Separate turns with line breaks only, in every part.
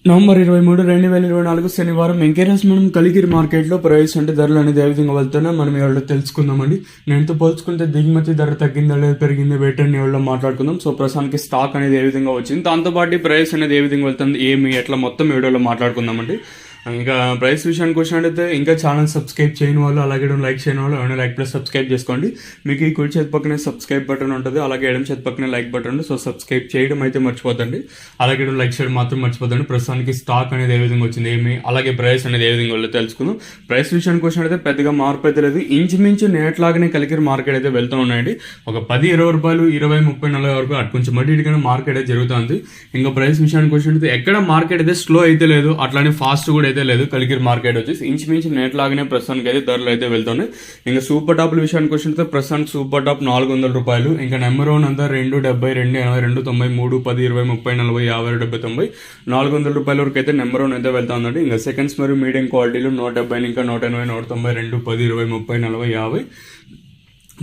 November 23, 2024 శనివారం వెంకటేశ్వర మనం కలిగిరి మార్కెట్లో ప్రైస్ అంటే ధరలు అనేది ఏ విధంగా వెళ్తున్నాయో మనం ఇవాళ తెలుసుకుందామండి. నేనుతో పోల్చుకుంటే దిగుమతి ధర తగ్గిందా లేదా పెరిగిందా వేటని ఇవాళ మాట్లాడుకుందాం. సో ప్రస్తుతానికి స్టాక్ అనేది ఏ విధంగా వచ్చింది, దాంతోపాటు ప్రైస్ అనేది ఏ విధంగా వెళ్తుంది, ఏమి ఎట్లా మొత్తం వీడియోలో మాట్లాడుకుందామండి. ఇంకా ప్రైస్ విషయానికి వచ్చినట్టయితే ఇంకా ఛానల్ సబ్స్క్రైబ్ చేయని వాళ్ళు, అలాగే లైక్ చేయని వాళ్ళు ఏమైనా లైక్ ప్లస్ సబ్స్క్రైబ్ చేసుకోండి. మీకు ఈ కుడి చేతి పక్కనే సబ్స్క్రైబ్ బటన్ ఉంటుంది, అలాగే ఎడమ చేతి పక్కనే లైక్ బటన్ ఉంటుంది. సో సబ్స్క్రైబ్ చేయడం అయితే మర్చిపోతండి, అలాగే లైక్ చేయడం మాత్రం మర్చిపోతండి. ప్రస్తుతానికి స్టాక్ అనేది ఏ విధంగా వచ్చింది, ఏమి అలాగే ప్రైస్ అనేది ఏ విధంగా వెళ్ళి తెలుసుకుందాం. ప్రైస్ విషయానికి వచ్చినట్టయితే పెద్దగా మార్పు అయితే లేదు, ఇంచుమించు నేట్లాగానే కలిగిరి మార్కెట్ అయితే వెళ్తూ ఉన్నాయండి. ఒక 10-20 రూపాయలు, 20, 30, 40 వరకు అటు కొంచెం మట్టి ఇటుకైనా మార్కెట్ అయితే జరుగుతుంది. ఇంకా ప్రైస్ విషయానికి వచ్చినట్టయితే ఎక్కడ మార్కెట్ అయితే స్లో అయితే లేదు, అట్లానే ఫాస్ట్ కూడా అయితే లేదు. కలిగిరి మార్కెట్ వచ్చేసి ఇంచుమించు నేట్లాగానే ప్రస్తుతానికి అయితే ధరలు అయితే వెళ్తున్నాయి. ఇంకా సూపర్ టాప్ల విషయానికి వచ్చినట్టు ప్రస్తుతానికి సూపర్ టాప్ 400 రూపాయలు, ఇంకా నెంబర్ 1 అంతా 270, 280, 290, 310, 20, 30, 40, 50, 70, 90, 400 రూపాయల వరకు అయితే నెంబర్ 1 అయితే వెళ్తా ఉందండి. ఇంకా సెకండ్స్ మరియు మీడియం క్వాలిటీలు 170, ఇంకా 180, 190, 210, 20, 30, 40, 50,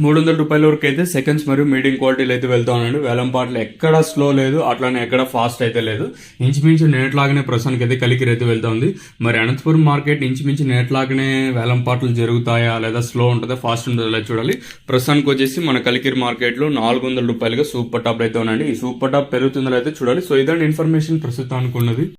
300 రూపాయల వరకు అయితే సెకండ్స్ మరియు మీడియం క్వాలిటీలు అయితే వెళ్తా ఉన్నాడు. వేలంపాట్లు ఎక్కడ స్లో లేదు, అట్లానే ఎక్కడ ఫాస్ట్ అయితే లేదు. ఇంచుమించు నేట్లాగానే ప్రస్తుతానికి అయితే కలిగిరి అయితే వెళ్తా ఉంది. మరి అనంతపురం మార్కెట్ ఇంచుమించు నేట్లాగానే వేలంపాట్లు జరుగుతాయా, లేదా స్లో ఉంటుందా ఫాస్ట్ ఉంటుందా చూడాలి. ప్రస్తుతానికి వచ్చేసి మన కలిగిరి మార్కెట్లో 400 రూపాయలుగా సూపర్ టాప్ అయితే ఉన్నాయండి. ఈ సూపర్ టాప్ పెరుగుతుందో అయితే చూడాలి. సో ఇదండి ఇన్ఫర్మేషన్ ప్రస్తుతానికి ఉన్నది.